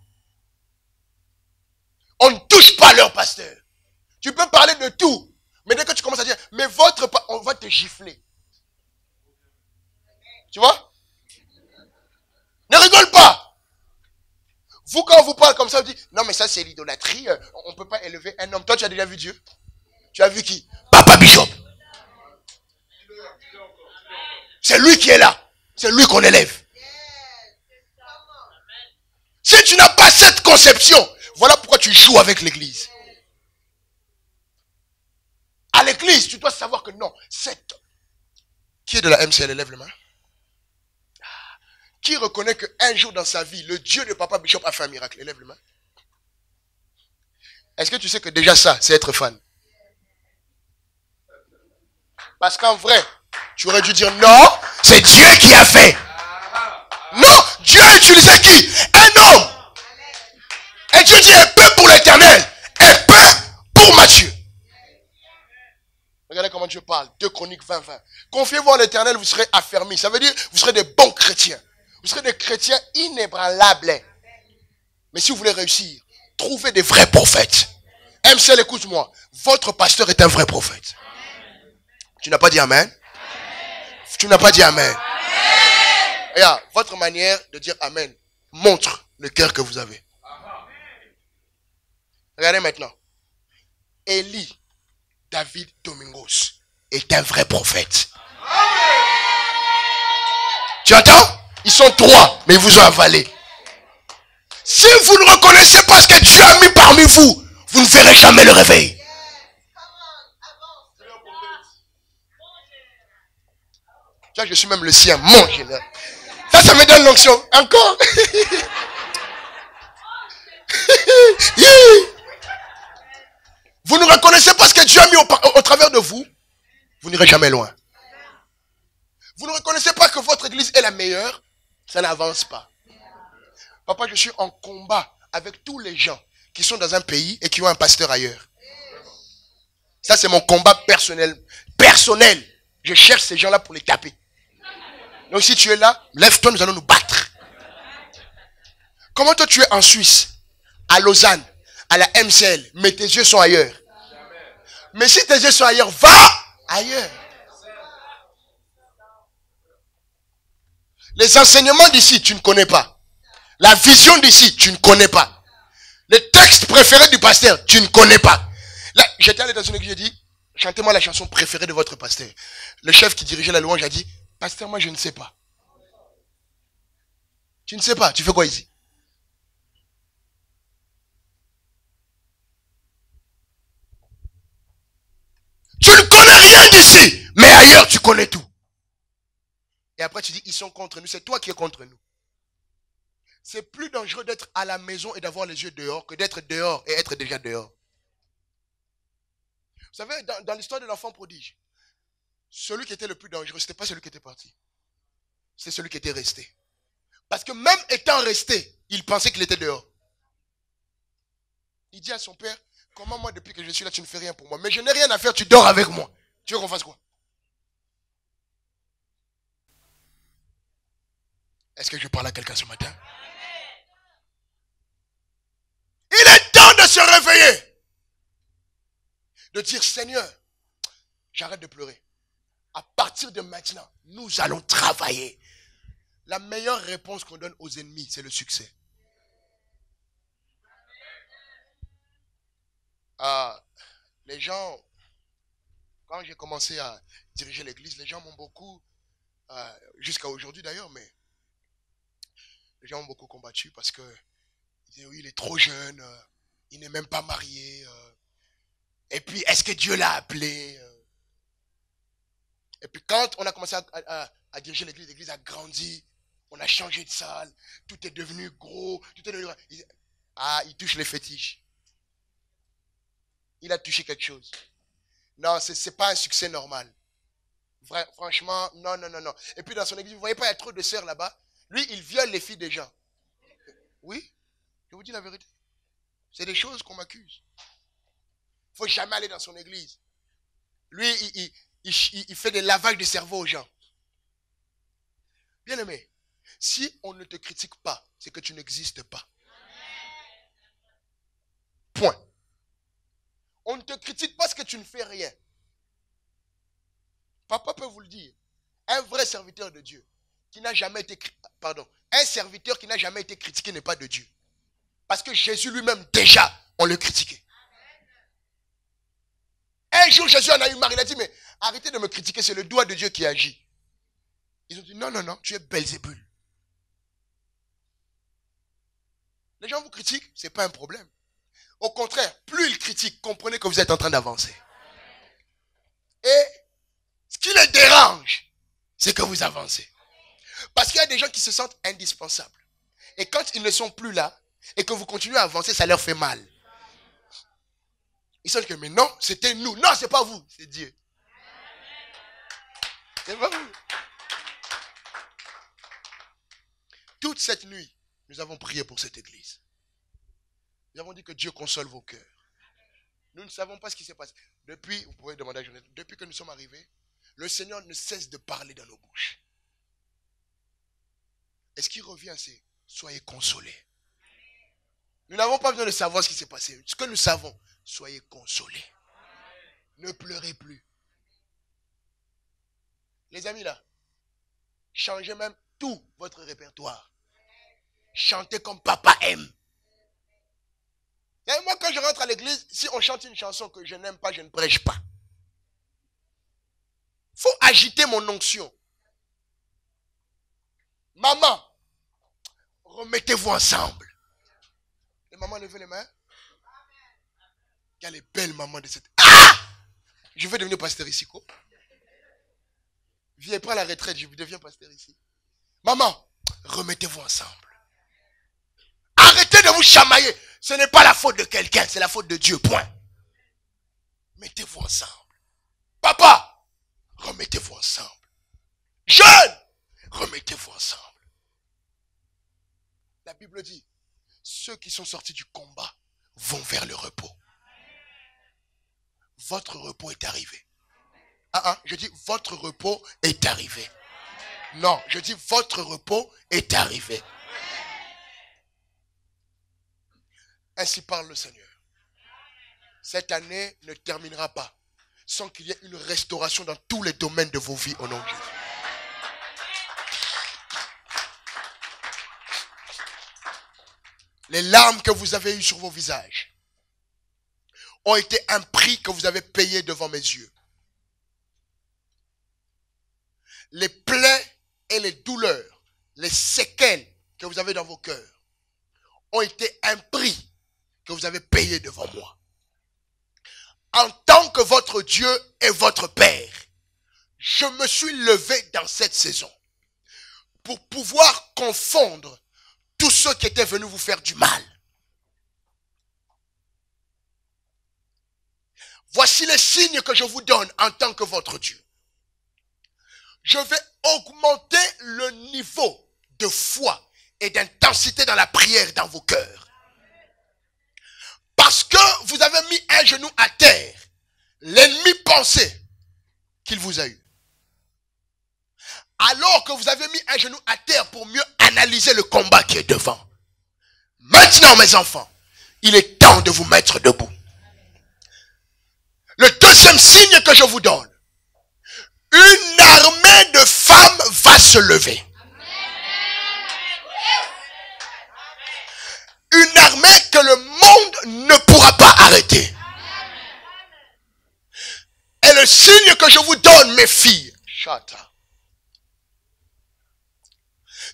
On ne touche pas leur pasteur. Tu peux parler de tout, mais dès que tu commences à dire, mais on va te gifler. Tu vois? Ne rigole pas. Vous, quand on vous parle comme ça, vous dites, non mais ça c'est l'idolâtrie, on ne peut pas élever un homme. Toi, tu as déjà vu Dieu? Tu as vu qui? Papa Bishop. C'est lui qui est là. C'est lui qu'on élève. Si tu n'as pas cette conception, voilà pourquoi tu joues avec l'église. À l'église, tu dois savoir que non, Qui est de la MCL, lève les mains. Qui reconnaît qu'un jour dans sa vie, le Dieu de Papa Bishop a fait un miracle? Lève les mains. Est-ce que tu sais que déjà ça, c'est être fan? Parce qu'en vrai, tu aurais dû dire non, c'est Dieu qui a fait. Non, Dieu a utilisé qui? Un homme. Et Dieu dit épée pour l'Éternel, épée pour Matthieu. Regardez comment Dieu parle. 2 Chroniques 20-20. Confiez-vous en l'Éternel, vous serez affermis. Ça veut dire, vous serez des bons chrétiens. Vous serez des chrétiens inébranlables. Mais si vous voulez réussir, trouvez des vrais prophètes. MCL, écoute-moi. Votre pasteur est un vrai prophète. Tu n'as pas dit amen? Tu n'as pas dit amen. Regarde, votre manière de dire amen montre le cœur que vous avez. Regardez maintenant. Élie David Domingos est un vrai prophète. Tu entends? Ils sont 3, mais ils vous ont avalé. Si vous ne reconnaissez pas ce que Dieu a mis parmi vous, vous ne verrez jamais le réveil. Tu vois, je suis même le sien, mon général. Ça me donne l'onction. Encore. Vous ne reconnaissez pas ce que Dieu a mis au travers de vous, vous n'irez jamais loin. Vous ne reconnaissez pas que votre église est la meilleure, ça n'avance pas. Papa, je suis en combat avec tous les gens qui sont dans un pays et qui ont un pasteur ailleurs. Ça, c'est mon combat personnel. Personnel. Je cherche ces gens-là pour les taper. Donc si tu es là, lève-toi, nous allons nous battre. Comment toi tu es en Suisse, à Lausanne, à la MCL, mais tes yeux sont ailleurs. Mais si tes yeux sont ailleurs, va ailleurs. Les enseignements d'ici, tu ne connais pas. La vision d'ici, tu ne connais pas. Les textes préférés du pasteur, tu ne connais pas. Là, j'étais allé dans une église, j'ai dit, chantez-moi la chanson préférée de votre pasteur. Le chef qui dirigeait la louange a dit, pasteur, moi je ne sais pas. Tu ne sais pas, tu fais quoi ici? Tu ne connais rien d'ici, mais ailleurs tu connais tout. Et après tu dis, ils sont contre nous, c'est toi qui es contre nous. C'est plus dangereux d'être à la maison et d'avoir les yeux dehors que d'être dehors et être déjà dehors. Vous savez, dans l'histoire de l'enfant prodige, celui qui était le plus dangereux, ce n'était pas celui qui était parti. C'est celui qui était resté. Parce que même étant resté, il pensait qu'il était dehors. Il dit à son père, comment moi depuis que je suis là, tu ne fais rien pour moi. Mais je n'ai rien à faire, tu dors avec moi. Tu veux qu'on fasse quoi? Est-ce que je parle à quelqu'un ce matin? Il est temps de se réveiller. De dire, Seigneur, j'arrête de pleurer. À partir de maintenant, nous allons travailler. La meilleure réponse qu'on donne aux ennemis, c'est le succès. Les gens, quand j'ai commencé à diriger l'église, les gens m'ont beaucoup, jusqu'à aujourd'hui d'ailleurs, mais les gens m'ont beaucoup combattu parce que ils disaient, oui, il est trop jeune, il n'est même pas marié. Et puis, est-ce que Dieu l'a appelé? Et puis, quand on a commencé à diriger l'église, l'église a grandi, on a changé de salle, tout est devenu gros, tout est devenu... il touche les fétiches. Il a touché quelque chose. Non, c'est pas un succès normal. Franchement, non. Et puis dans son église, vous voyez pas, il y a trop de sœurs là-bas. Lui, il viole les filles des gens. Oui, je vous dis la vérité. C'est des choses qu'on m'accuse. Il ne faut jamais aller dans son église. Lui, il fait des lavages de cerveau aux gens. Bien aimé, si on ne te critique pas, c'est que tu n'existes pas. Point. On ne te critique pas parce que tu ne fais rien. Papa peut vous le dire. Un vrai serviteur de Dieu qui n'a jamais été... un serviteur qui n'a jamais été critiqué n'est pas de Dieu. Parce que Jésus lui-même, déjà, on le critiquait. Un jour, Jésus en a eu marre. Il a dit, mais arrêtez de me critiquer, c'est le doigt de Dieu qui agit. Ils ont dit, non, tu es Belzébul. Les gens vous critiquent, ce n'est pas un problème. Au contraire, plus ils critiquent, comprenez que vous êtes en train d'avancer. Et ce qui les dérange, c'est que vous avancez. Parce qu'il y a des gens qui se sentent indispensables. Et quand ils ne sont plus là, et que vous continuez à avancer, ça leur fait mal. Ils sentent que, mais non, c'était nous. Non, c'est pas vous, c'est Dieu. C'est pas vous. Toute cette nuit, nous avons prié pour cette église. Nous avons dit que Dieu console vos cœurs. Nous ne savons pas ce qui s'est passé. Depuis, vous pouvez demander à Jonathan, depuis que nous sommes arrivés, le Seigneur ne cesse de parler dans nos bouches. Et ce qui revient, c'est soyez consolés. Nous n'avons pas besoin de savoir ce qui s'est passé. Ce que nous savons, soyez consolés. Ne pleurez plus. Les amis là, changez même tout votre répertoire. Chantez comme papa aime. Et moi, quand je rentre à l'église, si on chante une chanson que je n'aime pas, je ne prêche pas. Il faut agiter mon onction. Maman, remettez-vous ensemble. Les mamans, levez les mains. Il y a les belles mamans de cette... Ah! Je veux devenir pasteur ici, quoi. Viens, prends la retraite, je deviens pasteur ici. Maman, remettez-vous ensemble. Arrêtez de vous chamailler. Ce n'est pas la faute de quelqu'un, c'est la faute de Dieu, point. Mettez-vous ensemble. Papa, remettez-vous ensemble. Jeune, remettez-vous ensemble. La Bible dit, ceux qui sont sortis du combat vont vers le repos. Votre repos est arrivé. Je dis votre repos est arrivé. Non, je dis votre repos est arrivé. Ainsi parle le Seigneur. Cette année ne terminera pas sans qu'il y ait une restauration dans tous les domaines de vos vies au nom de Jésus. Les larmes que vous avez eues sur vos visages ont été un prix que vous avez payé devant mes yeux. Les plaies et les douleurs, les séquelles que vous avez dans vos cœurs ont été un prix que vous avez payé devant moi. En tant que votre Dieu et votre Père, je me suis levé dans cette saison pour pouvoir confondre tous ceux qui étaient venus vous faire du mal. Voici les signes que je vous donne en tant que votre Dieu. Je vais augmenter le niveau de foi et d'intensité dans la prière dans vos cœurs. Parce que vous avez mis un genou à terre, l'ennemi pensait qu'il vous a eu. Alors que vous avez mis un genou à terre pour mieux analyser le combat qui est devant. Maintenant, mes enfants, il est temps de vous mettre debout. Le deuxième signe que je vous donne, une armée de femmes va se lever. Une armée que le monde ne pourra pas arrêter. Et le signe que je vous donne, mes filles,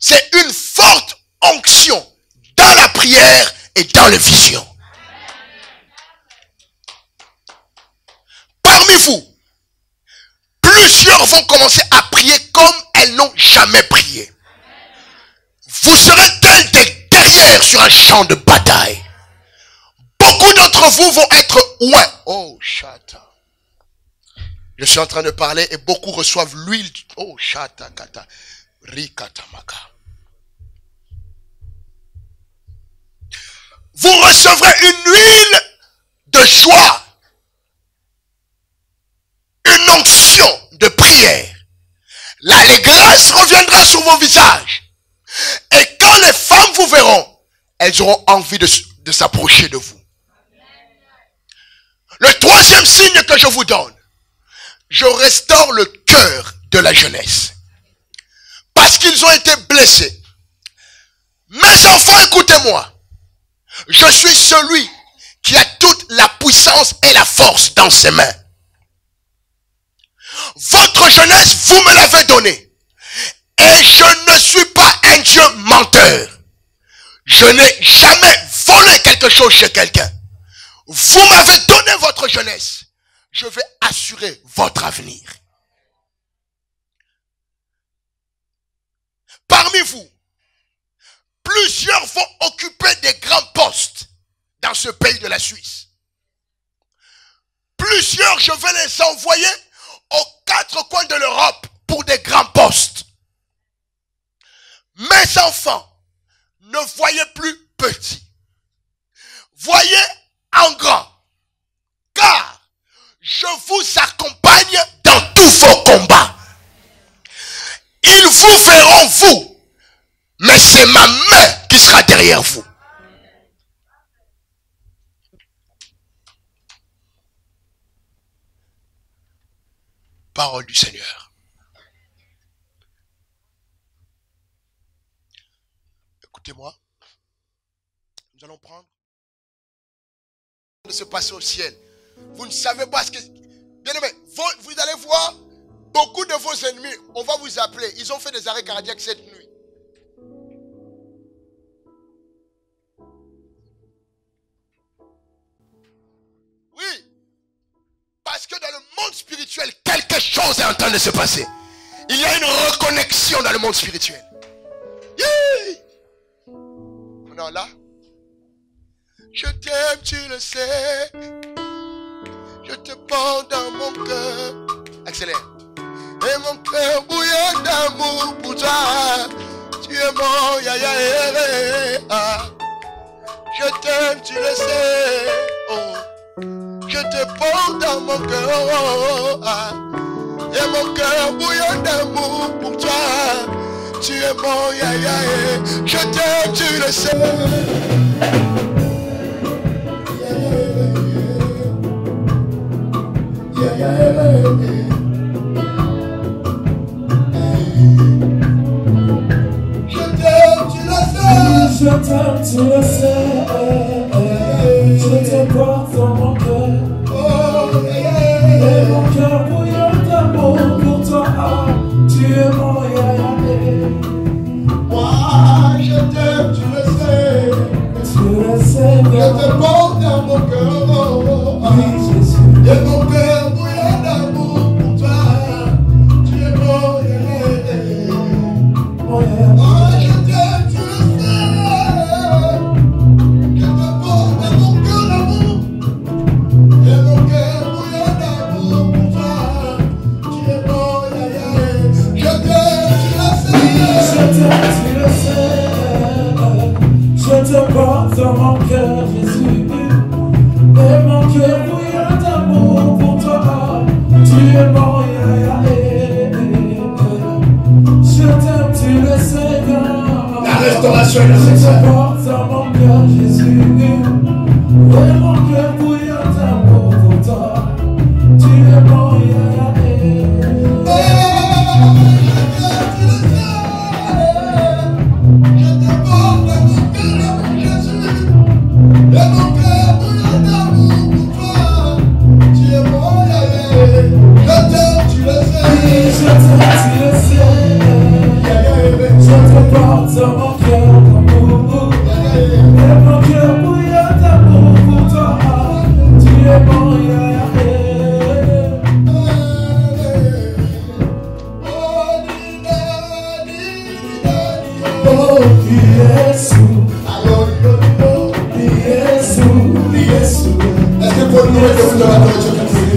c'est une forte onction dans la prière et dans les visions. Parmi vous, plusieurs vont commencer à prier comme elles n'ont jamais prié. Vous serez tels des guerrières sur un champ de bataille. Beaucoup d'entre vous vont être ouais. Oh, chata. Je suis en train de parler et beaucoup reçoivent l'huile. Oh, chata, kata. Rikatamaka. Vous recevrez une huile de joie. Une onction de prière. L'allégresse reviendra sur vos visages. Et quand les femmes vous verront, elles auront envie de s'approcher de vous. Le troisième signe que je vous donne, je restaure le cœur de la jeunesse. Parce qu'ils ont été blessés. Mes enfants, écoutez-moi. Je suis celui qui a toute la puissance et la force dans ses mains. Votre jeunesse, vous me l'avez donnée. Et je ne suis pas un Dieu menteur. Je n'ai jamais volé quelque chose chez quelqu'un. Vous m'avez donné votre jeunesse. Je vais assurer votre avenir. Parmi vous, plusieurs vont occuper des grands postes dans ce pays de la Suisse. Plusieurs, je vais les envoyer aux 4 coins de l'Europe pour des grands postes. Mes enfants, ne voyez plus petit. Voyez en grand. Car je vous accompagne dans tous vos combats. Ils vous verront vous. Mais c'est ma main qui sera derrière vous. Parole du Seigneur. Écoutez-moi. Nous allons prendre de se passer au ciel. Vous ne savez pas ce que... Bien aimé, vous allez voir beaucoup de vos ennemis. On va vous appeler. Ils ont fait des arrêts cardiaques cette nuit. Oui. Parce que dans le monde spirituel, quelque chose est en train de se passer. Il y a une reconnexion dans le monde spirituel. Yeah. Non, là. Je t'aime, tu le sais. Je te porte dans mon cœur. Accélère. Et mon cœur bouillonne d'amour pour toi. Tu es mon ya. Je t'aime, tu le sais. Oh. Je te porte dans mon cœur. Et mon cœur bouillonne d'amour pour toi. Tu es mon ya. Je t'aime, tu le sais. Je t'aime, tu le sais. Je te porte dans mon cœur. Et mon cœur bouillonne d'amour pour toi. Tu es mon ya. Moi, je t'aime, tu le sais. Tu le sais. Je te porte dans mon cœur. Oui, Jésus. Et mon cœur bouillonne d'amour pour toi. Tu es mon ya. Mon ya. Moi, je t'aime, tu le sais. Je te porte dans mon cœur d'amour. Et mon cœur bouillonne d'amour pour toi. Tu es mon ya. Je t'aime, tu le sais. Je t'aime, tu le sais. Je te porte dans mon cœur, Jésus. Et mon cœur bouillonne d'amour pour toi. Tu es mon ya. Je t'aime, tu le sais. La restauration est Je te nécessaire. porte dans mon cœur, Jésus. Et mon cœur bouillonne d'amour pour toi. Tu es mon ya. Je te porte dans mon cœur d'amour. Et mon cœur bouillonne d'amour pour toi. Tu es mon ya. Oh, Jésus. Jésus. Est-ce que pour nous, nous dans la nourriture qui nous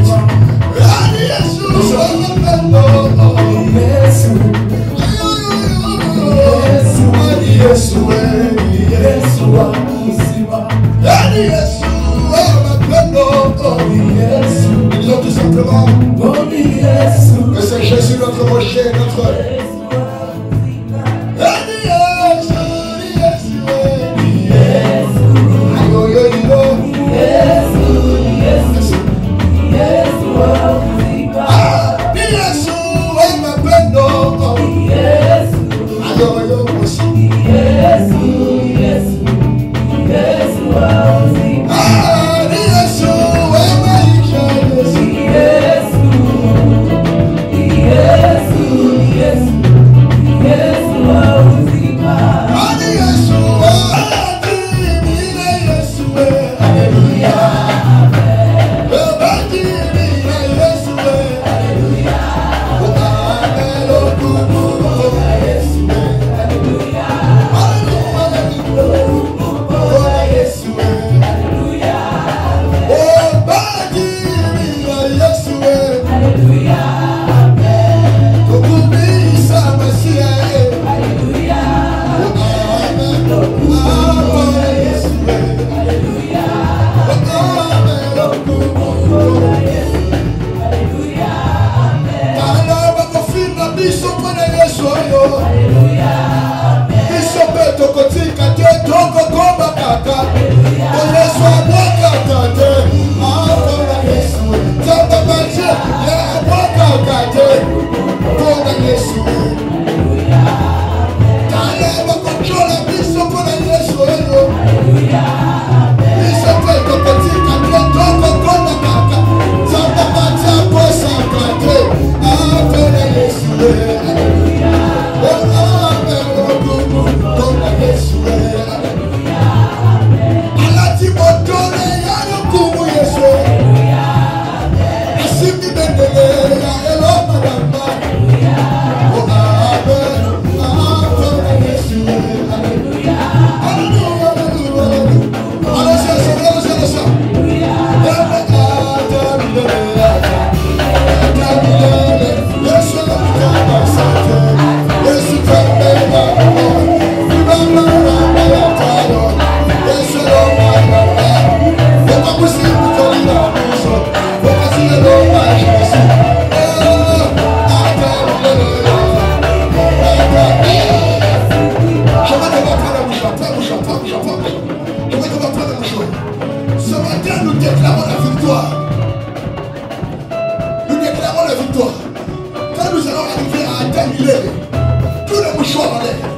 disons tout simplement que c'est Jésus notre rocher, notre... Yes. Ce matin, nous déclarons la victoire. Nous déclarons la victoire. Quand nous allons arriver à 2000, tous les mouchoirs en l'air.